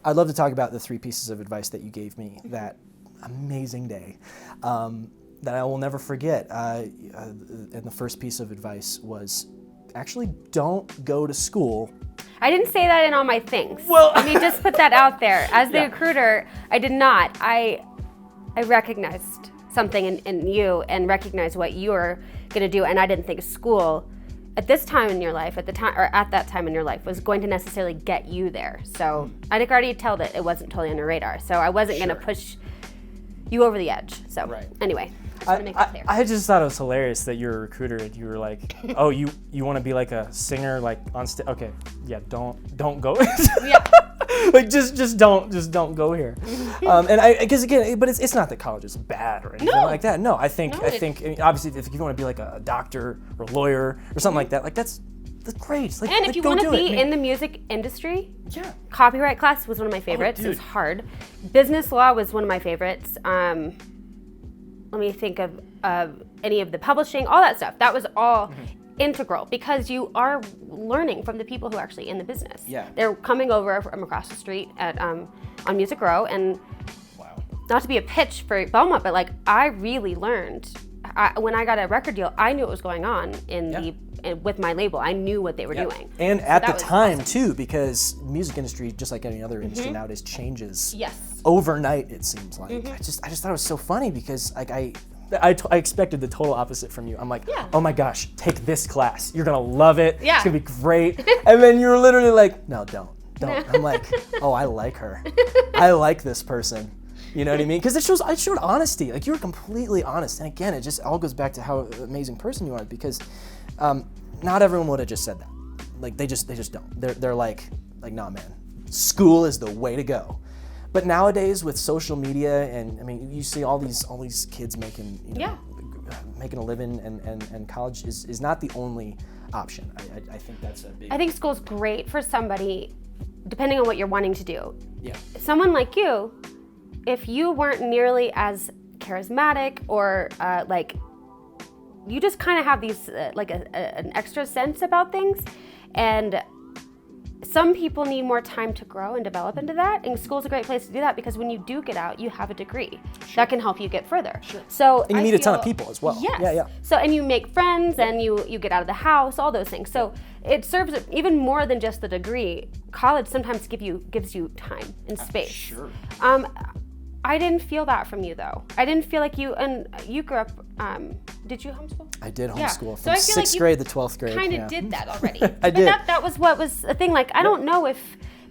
I'd love to talk about the 3 pieces of advice that you gave me that amazing day that I will never forget. And the first piece of advice was actually don't go to school. I didn't say that in all my things. Well, let me just put that out there. As the recruiter, I did not. I recognized something in you and recognized what you were going to do, and I didn't think school at this time in your life, at that time in your life, was going to necessarily get you there. So I could already tell that it wasn't totally on your radar. So I wasn't going to push you over the edge. So anyway, just want to make that clear. I just thought it was hilarious that you're a recruiter and you were like, oh, you want to be like a singer, like on stage? Okay, yeah, don't go. Like just don't go here. And because again, but it's not that college is bad or anything like that. No, I think obviously if you want to be like a doctor or a lawyer or something like that, like that's great. Like, and if you want to be in the music industry, copyright class was one of my favorites. It was hard. Business law was one of my favorites. Let me think of any of the publishing, all that stuff. That was all integral because you are learning from the people who are actually in the business. Yeah. They're coming over from across the street at on Music Row, and not to be a pitch for Belmont, but like I really learned. When I got a record deal, I knew what was going on with my label. I knew what they were doing. And so at the time too, because music industry, just like any other industry nowadays, changes overnight, it seems like. I just thought it was so funny because like I expected the total opposite from you. I'm like, oh my gosh, take this class. You're gonna love it. It's gonna be great. And then you're literally like, no, don't. I'm like, oh, I like her. I like this person. You know what I mean? Because it showed honesty. Like you were completely honest. And again, it just all goes back to how amazing person you are. Because not everyone would have just said that. Like they just don't. They're like, nah, man. School is the way to go. But nowadays with social media and I mean, you see all these kids making making a living, and college is not the only option. I think that's a big. I think school's great for somebody, depending on what you're wanting to do. Yeah. Someone like you. If you weren't nearly as charismatic or like, you just kind of have these like an extra sense about things, and some people need more time to grow and develop into that, and school's a great place to do that because when you do get out, you have a degree that can help you get further. So and you meet a ton of people as well. Yes. Yeah. So and you make friends and you get out of the house, all those things. So it serves even more than just the degree. College sometimes gives you time and space. Sure. I didn't feel that from you though. I didn't feel like you grew up. Did you homeschool? I did homeschool So I from feel 6th grade to 12th grade. Kind of did that already. I did. That was what was the thing. Like I don't know if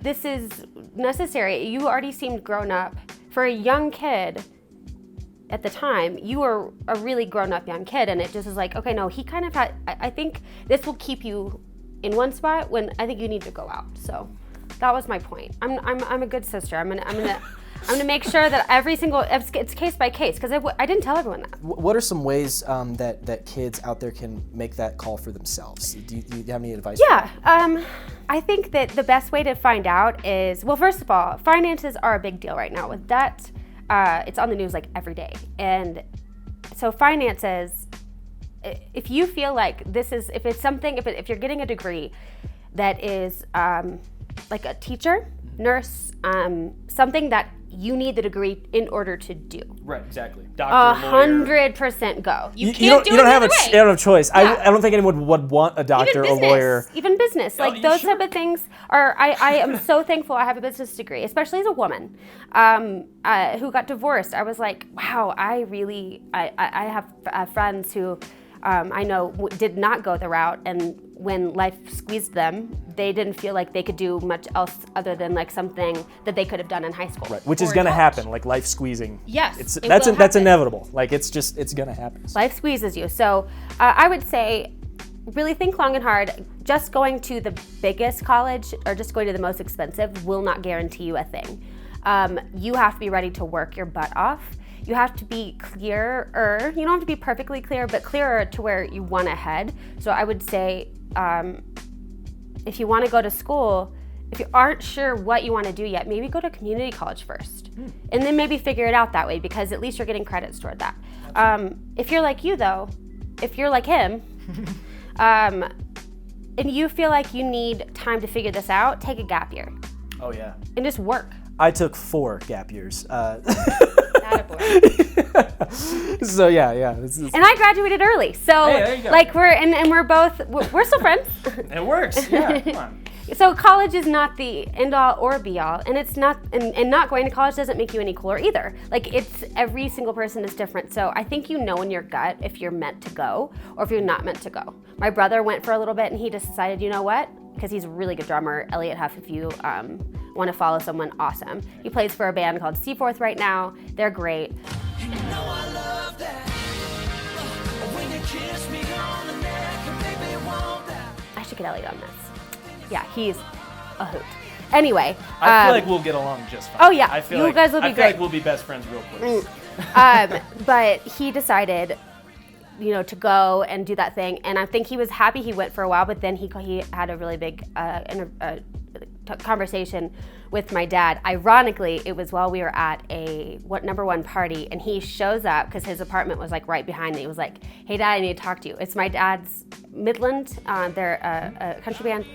this is necessary. You already seemed grown up for a young kid. At the time, you were a really grown-up young kid, and it just is like, okay, no, he kind of had. I think this will keep you in one spot when I think you need to go out. So that was my point. I'm a good sister. I'm gonna make sure that every single, it's case by case, because I didn't tell everyone that. What are some ways that kids out there can make that call for themselves? Do you have any advice? Yeah, I think that the best way to find out is, well, first of all, finances are a big deal right now. With that, it's on the news like every day. And so finances, if you feel like if you're getting a degree that is like a teacher, nurse, something that you need the degree in order to do. Right, exactly. Doctor, 100% go. You don't have a choice. Yeah. I don't think anyone would want a doctor or lawyer. Even business, like those type of things are. I am so thankful I have a business degree, especially as a woman who got divorced. I was like, wow, I have friends who I know did not go the route, and when life squeezed them, they didn't feel like they could do much else other than like something that they could have done in high school. Right, which is going to happen, like life squeezing. Yes, that's inevitable. Like it's going to happen. Life squeezes you. So I would say, really think long and hard. Just going to the biggest college or just going to the most expensive will not guarantee you a thing. You have to be ready to work your butt off. You have to be clearer. You don't have to be perfectly clear, but clearer to where you want to head. So I would say, if you want to go to school, if you aren't sure what you want to do yet, maybe go to community college first. And then maybe figure it out that way, because at least you're getting credits toward that. If you're like you though, if you're like him, and you feel like you need time to figure this out, take a gap year. Oh yeah. And just work. I took 4 gap years. So yeah. And I graduated early, so there you go. like we're still friends. It works. Yeah, come on. So college is not the end all or be all, and it's not, and not going to college doesn't make you any cooler either. Like every single person is different. So I think you know in your gut if you're meant to go or if you're not meant to go. My brother went for a little bit and he just decided, you know what? Because he's a really good drummer, Elliot Huff, if you want to follow someone awesome. He plays for a band called Seaforth right now. They're great. You know I love that. When you kiss me on the neck, baby, want that. I should get Elliot on this. Yeah, he's a hoot. Anyway. I feel like we'll get along just fine. Oh yeah, I feel you like, guys will be I feel great. like we'll be best friends real quick. But he decided, to go and do that thing. And I think he was happy he went for a while, but then he had a really big conversation with my dad. Ironically, it was while we were at a number 1 party, and he shows up because his apartment was like right behind me. He was like, "Hey Dad, I need to talk to you." It's my dad's Midland. They're a country band.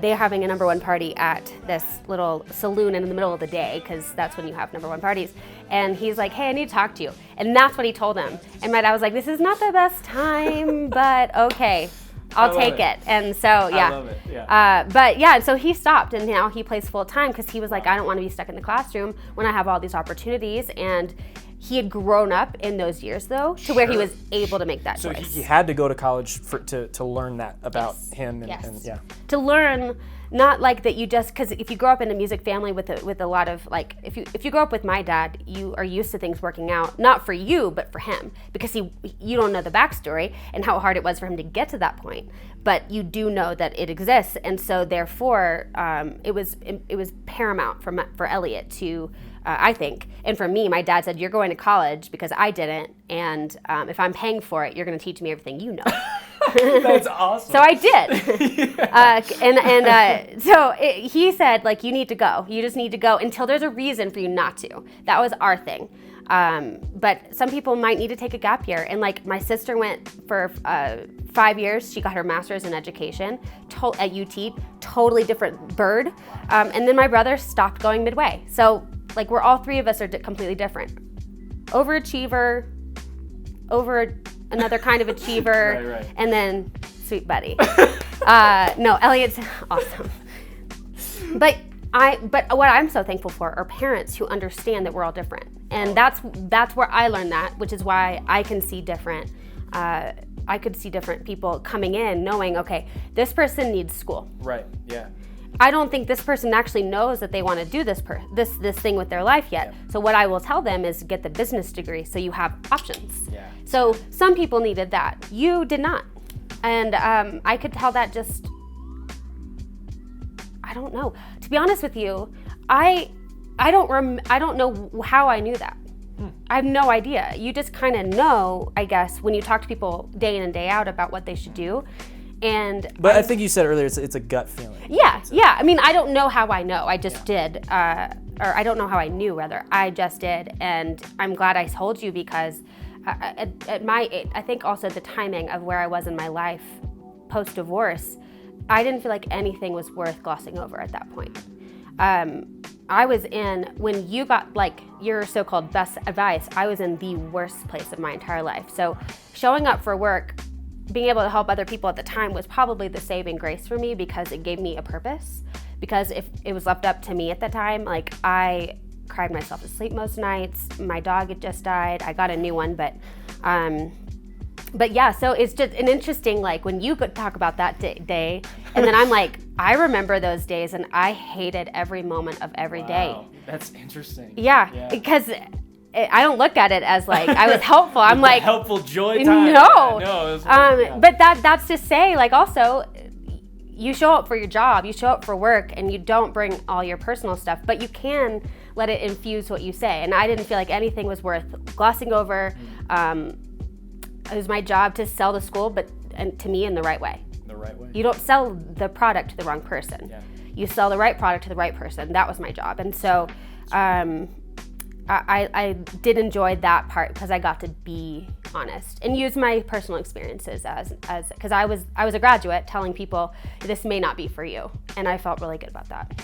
They're having a number 1 party at this little saloon in the middle of the day because that's when you have number 1 parties. And he's like, "Hey, I need to talk to you." And that's what he told him. And my dad was like, "This is not the best time, but okay, I'll take it." And so, yeah. I love it, yeah. But yeah, so he stopped and now he plays full time because he was like, I don't want to be stuck in the classroom when I have all these opportunities. And he had grown up in those years though, to where he was able to make that So choice. he had to go to college to learn that about him and yeah. To learn, not like that you just, because if you grow up in a music family with a lot of like, if you grow up with my dad, you are used to things working out, not for you, but for him, because you don't know the backstory and how hard it was for him to get to that point, but you do know that it exists, and so therefore it was paramount for Elliot to, I think, and for me, my dad said, "You're going to college because I didn't, and if I'm paying for it, you're going to teach me everything you know." That's awesome. So I did. He said, like, you need to go. You just need to go until there's a reason for you not to. That was our thing. But some people might need to take a gap year. And like my sister went for 5 years. She got her master's in education at UT, totally different bird. And then my brother stopped going midway. So like we're all 3 of us are completely different. Overachiever, another kind of achiever, right. And then sweet buddy. No, Elliot's awesome. But what I'm so thankful for are parents who understand that we're all different, and that's where I learned that, which is why I can see different. I could see different people coming in, knowing, okay, this person needs school. Right. Yeah. I don't think this person actually knows that they want to do this thing with their life yet. Yeah. So what I will tell them is get the business degree so you have options. Yeah. So some people needed that. You did not. And I could tell that just, I don't know. To be honest with you, I don't know how I knew that. I have no idea. You just kind of know, I guess, when you talk to people day in and day out about what they should do. But I think you said earlier it's a gut feeling. Yeah. I mean, I don't know how I know. I just did, or I don't know how I knew. Rather, I just did, and I'm glad I told you because at my age, I think also the timing of where I was in my life post divorce, I didn't feel like anything was worth glossing over at that point. I was in, when you got like your so-called best advice, I was in the worst place of my entire life. So showing up for work, being able to help other people at the time was probably the saving grace for me because it gave me a purpose. Because if it was left up to me at the time, like I cried myself to sleep most nights. My dog had just died. I got a new one, but yeah, so it's just an interesting, like when you could talk about that day, and then I'm like, I remember those days and I hated every moment of every day. That's interesting. Yeah. Because I don't look at it as like I was helpful. I'm like helpful joy time. No. No. But that's to say, like, also you show up for your job, you show up for work, and you don't bring all your personal stuff, but you can let it infuse what you say. And I didn't feel like anything was worth glossing over. It was my job to sell the school, and to me in the right way. The right way. You don't sell the product to the wrong person. Yeah. You sell the right product to the right person. That was my job, and so. I did enjoy that part because I got to be honest and use my personal experiences as because I was a graduate telling people this may not be for you, and I felt really good about that.